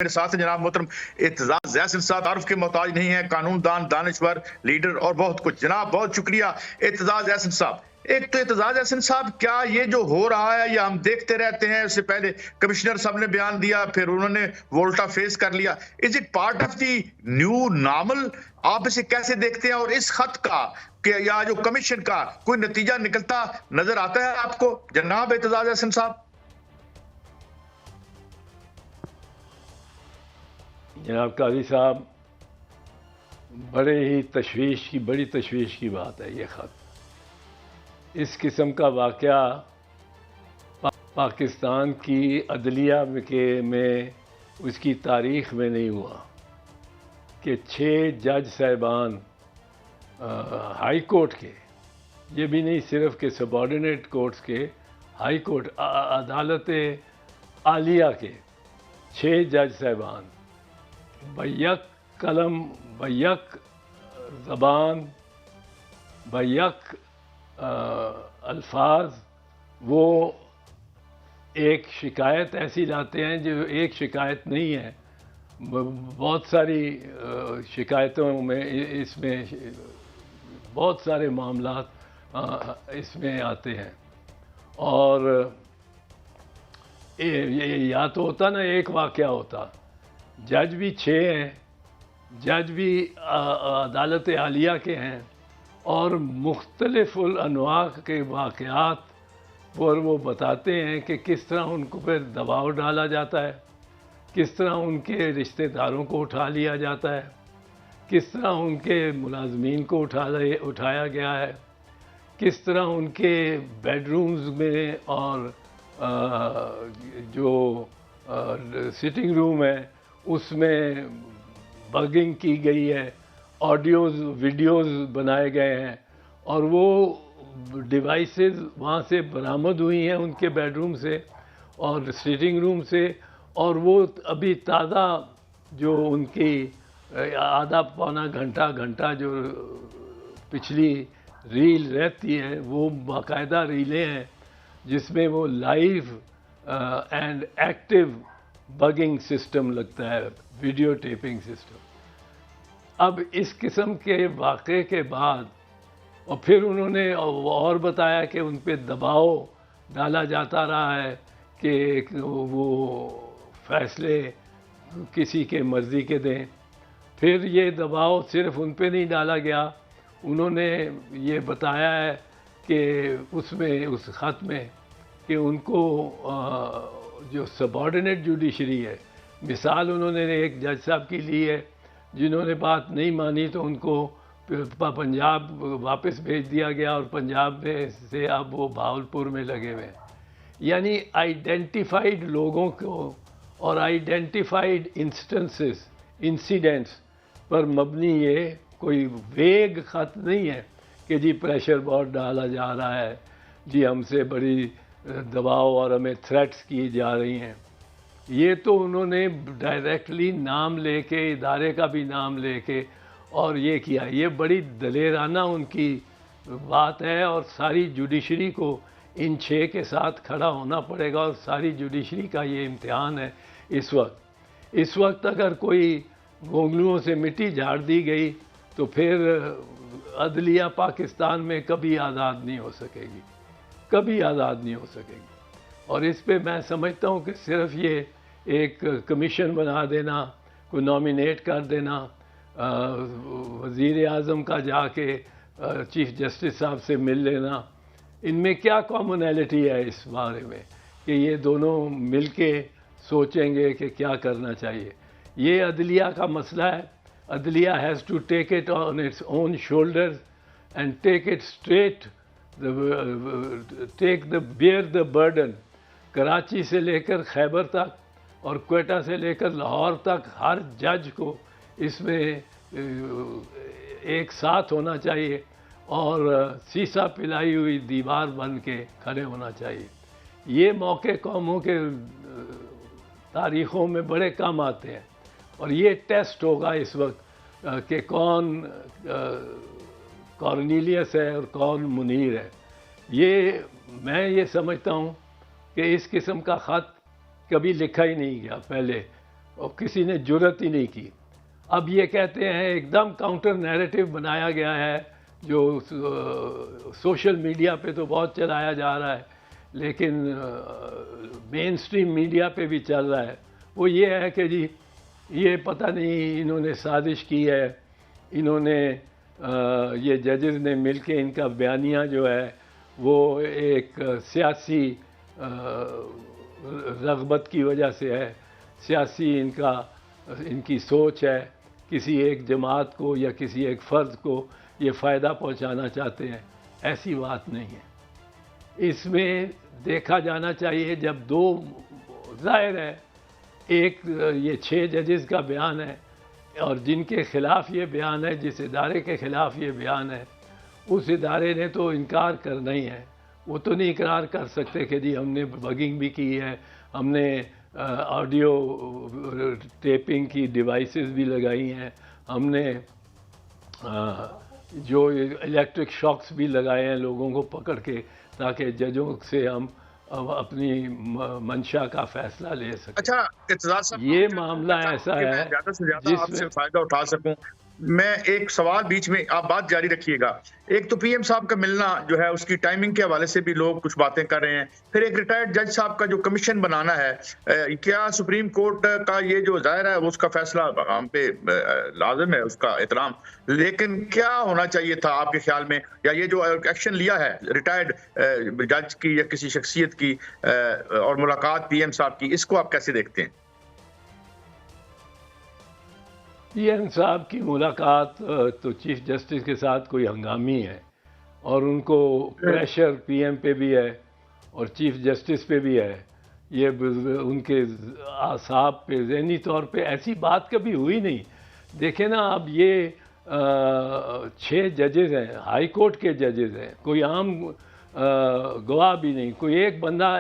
میرے ساتھ ہیں جناب محترم اعتزاز احسن صاحب، تعارف کے محتاج نہیں ہیں، قانون دان، دانشور، لیڈر اور بہت کچھ. جناب بہت شکریہ اعتزاز احسن صاحب. ایک تو اعتزاز احسن صاحب، کیا یہ جو ہو رہا ہے یہ ہم دیکھتے رہتے ہیں؟ اس سے پہلے کمشنر صاحب نے بیان دیا، پھر انہوں نے وولٹا فیس کر لیا. Is it part of the new normal? آپ اسے کیسے دیکھتے ہیں؟ اور اس خط کا یا جو کمیشن کا کوئی نتیجہ نکلتا نظر آتا ہے آپ کو جناب اعتزاز احسن صاحب؟ جناب قاضی صاحب، بڑی تشویش کی بات ہے یہ خط. اس قسم کا واقعہ پاکستان کی عدلیہ میں اس کی تاریخ میں نہیں ہوا کہ 6 جج صاحبان ہائی کورٹ کے، یہ بھی نہیں صرف کہ سبارڈینیٹ کورٹس کے، ہائی کورٹ عدالت عالیہ کے 6 جج صاحبان بیک قلم، بیک زبان، بیک الفاظ وہ ایک شکایت ایسی لاتے ہیں جو ایک شکایت نہیں ہے، بہت ساری شکایتوں میں، اس میں بہت سارے معاملات اس میں آتے ہیں. اور یا تو ہوتا نا ایک واقعہ ہوتا، جج بھی 6 ہیں، جج بھی عدالت عالیہ کے ہیں، اور مختلف الانواع کے واقعات پر وہ بتاتے ہیں کہ کس طرح ان کو پھر دباؤ ڈالا جاتا ہے، کس طرح ان کے رشتہ داروں کو اٹھا لیا جاتا ہے، کس طرح ان کے ملازمین کو اٹھایا گیا ہے، کس طرح ان کے بیڈ رومز میں اور جو سٹنگ روم ہے اس میں بگنگ کی گئی ہے، آڈیوز ویڈیوز بنائے گئے ہیں، اور وہ ڈیوائسز وہاں سے برآمد ہوئی ہیں ان کے بیڈ روم سے اور سٹنگ روم سے. اور وہ ابھی تازہ جو ان کی آدھا پونا گھنٹہ جو پچھلی ریل رہتی ہے وہ باقاعدہ ریلیں ہیں جس میں وہ live and active bugging system لگتا ہے، ویڈیو ٹیپنگ سسٹم. اب اس قسم کے واقعے کے بعد اور پھر انہوں نے اور بتایا کہ ان پہ دباؤ ڈالا جاتا رہا ہے کہ وہ فیصلے کسی کے مرضی کے دیں. پھر یہ دباؤ صرف ان پہ نہیں ڈالا گیا، انہوں نے یہ بتایا ہے کہ اس خط میں کہ ان کو جو سبارڈینیٹ جوڈیشری ہے، مثال انہوں نے ایک جج صاحب کی لی ہے، جنہوں نے بات نہیں مانی تو ان کو پنجاب واپس بھیج دیا گیا، اور پنجاب میں سے اب وہ بہاولپور میں لگے ہوئے ہیں. یعنی آئیڈینٹیفائڈ لوگوں کو اور آئیڈینٹیفائڈ انسیڈنٹس پر مبنی یہ کوئی ویگ خط نہیں ہے کہ جی پریشر بہت ڈالا جا رہا ہے، جی ہم سے بڑی دباؤ اور ہمیں تھریٹس کی جا رہی ہیں. یہ تو انہوں نے ڈائریکٹلی نام لے کے، ادارے کا بھی نام لے کے اور یہ کیا. یہ بڑی دلیرانہ ان کی بات ہے، اور ساری جوڈیشری کو ان 6 کے ساتھ کھڑا ہونا پڑے گا، اور ساری جوڈیشری کا یہ امتحان ہے اس وقت اگر کوئی گونگلوؤں سے مٹی جھاڑ دی گئی تو پھر عدلیہ پاکستان میں کبھی آزاد نہیں ہو سکے گی، کبھی آزاد نہیں ہو سکے گی. اور اس پہ میں سمجھتا ہوں کہ صرف یہ ایک کمیشن بنا دینا، کو نامینیٹ کر دینا، وزیر اعظم کا جا کے چیف جسٹس صاحب سے مل لینا، ان میں کیا کامنالٹی ہے اس بارے میں کہ یہ دونوں مل کے سوچیں گے کہ کیا کرنا چاہیے؟ یہ عدلیہ کا مسئلہ ہے. عدلیہ has to take it on its own shoulders and take it straight, bear the burden. Karachi سے لے کر خیبر تک اور کوئٹہ سے لے کر لاہور تک ہر جج کو اس میں ایک ساتھ ہونا چاہیے اور سیسا پلائی ہوئی دیوار بن کے کھڑے ہونا چاہیے. یہ موقع قوموں کے تاریخوں میں بڑے کام آتے ہیں، اور یہ ٹیسٹ ہوگا اس وقت کہ کون کارنیلیس ہے اور کون منیر ہے. میں یہ سمجھتا ہوں کہ اس قسم کا خط کبھی لکھا ہی نہیں گیا پہلے اور کسی نے جرت ہی نہیں کی. اب یہ کہتے ہیں ایک دم کاؤنٹر نیریٹو بنایا گیا ہے جو سوشل میڈیا پہ تو بہت چلایا جا رہا ہے لیکن مین سٹریم میڈیا پہ بھی چل رہا ہے. وہ یہ ہے کہ جی یہ پتہ نہیں انہوں نے سازش کی ہے, انہوں نے یہ ججز نے مل کے ان کا بیانیہ جو ہے وہ ایک سیاسی رغبت کی وجہ سے ہے, سیاسی ان کی سوچ ہے, کسی ایک جماعت کو یا کسی ایک فرد کو یہ فائدہ پہنچانا چاہتے ہیں. ایسی بات نہیں ہے. اس میں دیکھا جانا چاہیے جب دو ظاہر ہے ایک یہ 6 ججز کا بیان ہے اور جن کے خلاف یہ بیان ہے, جس ادارے کے خلاف یہ بیان ہے اس ادارے نے تو انکار کرنا ہی ہے. وہ تو نہیں اقرار کر سکتے کہ جی ہم نے بگنگ بھی کی ہے, ہم نے آڈیو ٹیپنگ کی ڈیوائسز بھی لگائی ہیں, ہم نے جو الیکٹرک شاکس بھی لگائے ہیں لوگوں کو پکڑ کے تاکہ ججوں سے ہم اپنی منشا کا فیصلہ لے سکیں. اچھا اعتزاز صاحب, یہ معاملہ ایسا کہ میں ہے زیادہ سے زیادہ جس آپ سے میں فائدہ اٹھا سکوں, میں ایک سوال بیچ میں, آپ بات جاری رکھیے گا. ایک تو پی ایم صاحب کا ملنا جو ہے اس کی ٹائمنگ کے حوالے سے بھی لوگ کچھ باتیں کر رہے ہیں, پھر ایک ریٹائرڈ جج صاحب کا جو کمیشن بنانا ہے, کیا سپریم کورٹ کا یہ جو ظاہر ہے اس کا فیصلہ ہم پہ لازم ہے, اس کا احترام, لیکن کیا ہونا چاہیے تھا آپ کے خیال میں, یا یہ جو ایکشن لیا ہے ریٹائرڈ جج کی یا کسی شخصیت کی اور ملاقات پی ایم صاحب کی, اس کو آپ کیسے دیکھتے ہیں؟ پی ایم صاحب کی ملاقات تو چیف جسٹس کے ساتھ کوئی ہنگامی ہے اور ان کو پریشر پی ایم پہ بھی ہے اور چیف جسٹس پہ بھی ہے. یہ ان کے اعصاب پہ ذہنی طور پہ ایسی بات کبھی ہوئی نہیں. دیکھیں نا, اب یہ 6 ججز ہیں, ہائی کورٹ کے ججز ہیں, کوئی عام گواہ بھی نہیں, کوئی ایک بندہ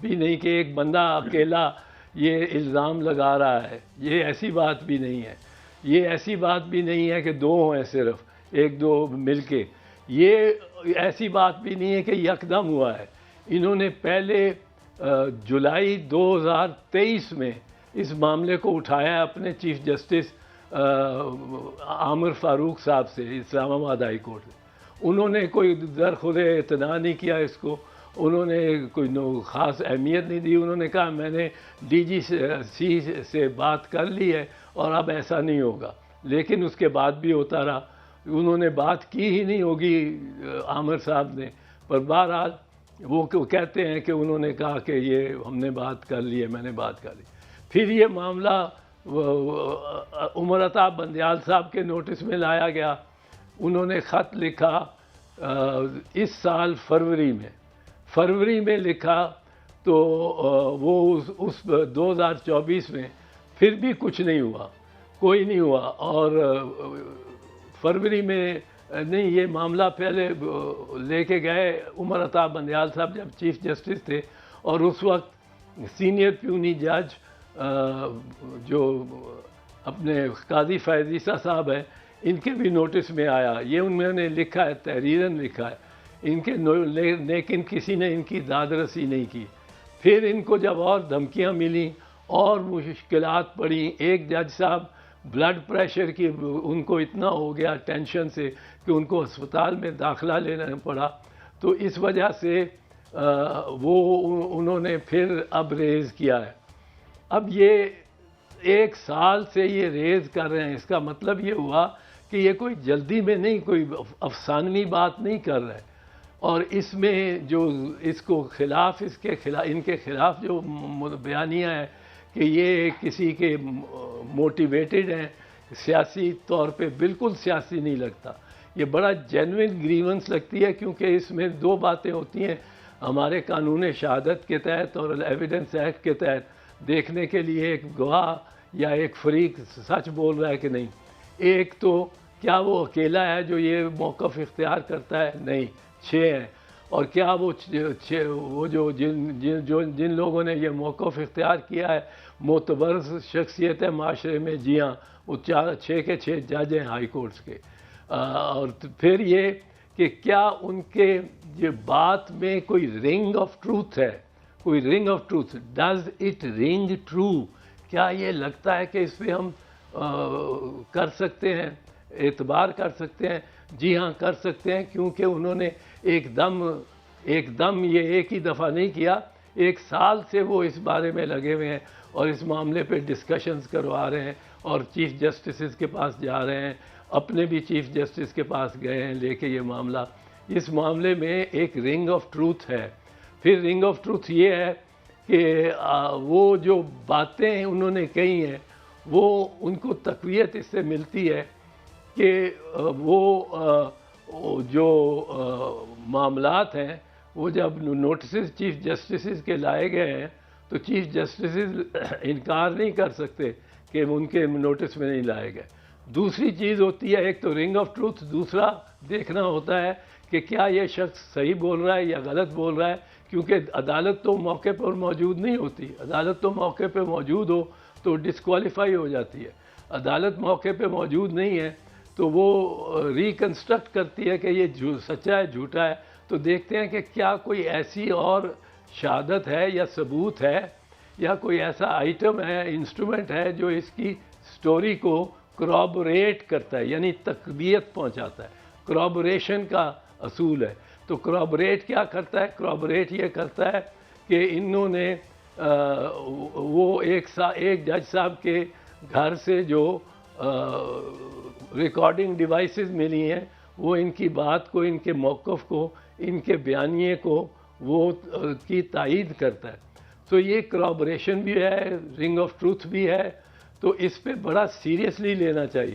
بھی نہیں کہ ایک بندہ اکیلا یہ الزام لگا رہا ہے. یہ ایسی بات بھی نہیں ہے. یہ ایسی بات بھی نہیں ہے کہ 2 ہیں صرف, 1-2 مل کے. یہ ایسی بات بھی نہیں ہے کہ یکدم ہوا ہے. انہوں نے پہلے جولائی 2023 میں اس معاملے کو اٹھایا ہے اپنے چیف جسٹس عامر فاروق صاحب سے, اسلام آباد ہائی کورٹ سے. انہوں نے کوئی درخور اعتنا نہیں کیا اس کو, انہوں نے کوئی خاص اہمیت نہیں دی. انہوں نے کہا میں نے ڈی جی سی سے بات کر لی ہے اور اب ایسا نہیں ہوگا, لیکن اس کے بعد بھی ہوتا رہا. انہوں نے بات کی ہی نہیں ہوگی عامر صاحب نے, پر بہرحال وہ کہتے ہیں کہ انہوں نے کہا کہ یہ ہم نے بات کر لی ہے, میں نے بات کر لی. پھر یہ معاملہ عمر عطا بندیال صاحب کے نوٹس میں لایا گیا. انہوں نے خط لکھا اس سال فروری میں لکھا, تو وہ اس 2024 میں پھر بھی کچھ نہیں ہوا, کوئی نہیں ہوا. اور فروری میں نہیں, یہ معاملہ پہلے لے کے گئے عمر عطا بندیال صاحب جب چیف جسٹس تھے, اور اس وقت سینئر پیونی جج جو اپنے قاضی فیض عیسیٰ صاحب ہیں, ان کے بھی نوٹس میں آیا. یہ انہوں نے لکھا ہے, تحریراً لکھا ہے ان کے, لیکن کسی نے ان کی داد رسی نہیں کی. پھر ان کو جب اور دھمکیاں ملیں اور مشکلات پڑیں, ایک جج صاحب بلڈ پریشر کی ان کو اتنا ہو گیا ٹینشن سے کہ ان کو اسپتال میں داخلہ لینا پڑا, تو اس وجہ سے وہ انہوں نے پھر اب ریز کیا ہے. اب یہ 1 سال سے یہ ریز کر رہے ہیں, اس کا مطلب یہ ہوا کہ یہ کوئی جلدی میں نہیں, کوئی افسانوی بات نہیں کر رہے. اور اس میں جو اس کو خلاف, ان کے خلاف جو بیانیہ ہے کہ یہ کسی کے موٹیویٹڈ ہیں سیاسی طور پہ, بالکل سیاسی نہیں لگتا. یہ بڑا جینوئن گریونس لگتی ہے, کیونکہ اس میں 2 باتیں ہوتی ہیں ہمارے قانون شہادت کے تحت اور ایویڈنس ایکٹ کے تحت, دیکھنے کے لیے ایک گواہ یا ایک فریق سچ بول رہا ہے کہ نہیں. ایک تو کیا وہ اکیلا ہے جو یہ موقف اختیار کرتا ہے, نہیں 6 ہیں. اور کیا وہ جو جن لوگوں نے یہ موقف اختیار کیا ہے معتبر شخصیت ہے معاشرے میں, جی ہاں, وہ 6 کے 6 جج ہیں ہائی کورٹس کے. اور پھر یہ کہ کیا ان کے یہ بات میں کوئی رنگ آف ٹروتھ ہے, کوئی رنگ آف ٹروتھ, ڈز اٹ رنگ ٹرو, کیا یہ لگتا ہے کہ اس پہ ہم کر سکتے ہیں، اعتبار کر سکتے ہیں؟ جی ہاں کر سکتے ہیں، کیونکہ انہوں نے ایک دم یہ ایک ہی دفعہ نہیں کیا، 1 سال سے وہ اس بارے میں لگے ہوئے ہیں اور اس معاملے پہ ڈسکشنز کروا رہے ہیں اور چیف جسٹسز کے پاس جا رہے ہیں، اپنے بھی چیف جسٹس کے پاس گئے ہیں لے کے یہ معاملہ۔ اس معاملے میں ایک رنگ آف ٹروتھ ہے۔ پھر رنگ آف ٹروتھ یہ ہے کہ وہ جو باتیں انہوں نے کہی ہیں وہ ان کو تقویت اس سے ملتی ہے کہ وہ جو معاملات ہیں وہ جب نوٹسز چیف جسٹسز کے لائے گئے ہیں تو چیف جسٹسز انکار نہیں کر سکتے کہ ان کے نوٹس میں نہیں لائے گئے۔ دوسری چیز ہوتی ہے، ایک تو رنگ آف ٹروتھ، دوسرا دیکھنا ہوتا ہے کہ کیا یہ شخص صحیح بول رہا ہے یا غلط بول رہا ہے، کیونکہ عدالت تو موقع پر موجود نہیں ہوتی۔ عدالت تو موقع پہ موجود ہو تو ڈسکوالیفائی ہو جاتی ہے، عدالت موقع پہ موجود نہیں ہے تو وہ ریکنسٹرکٹ کرتی ہے کہ یہ سچا ہے جھوٹا ہے، تو دیکھتے ہیں کہ کیا کوئی ایسی اور شہادت ہے یا ثبوت ہے یا کوئی ایسا آئٹم ہے، انسٹرومنٹ ہے جو اس کی سٹوری کو کرابوریٹ کرتا ہے، یعنی تقویت پہنچاتا ہے۔ کرابوریشن کا اصول ہے۔ تو کرابوریٹ کیا کرتا ہے؟ کرابوریٹ یہ کرتا ہے کہ انہوں نے وہ ایک جج صاحب کے گھر سے جو ریکارڈنگ ڈیوائسز ملی ہیں وہ ان کی بات کو، ان کے موقف کو، ان کے بیانیے کو وہ کی تائید کرتا ہے۔ تو یہ کرابوریشن بھی ہے، رنگ آف ٹروتھ بھی ہے، تو اس پہ بڑا سیریسلی لینا چاہیے۔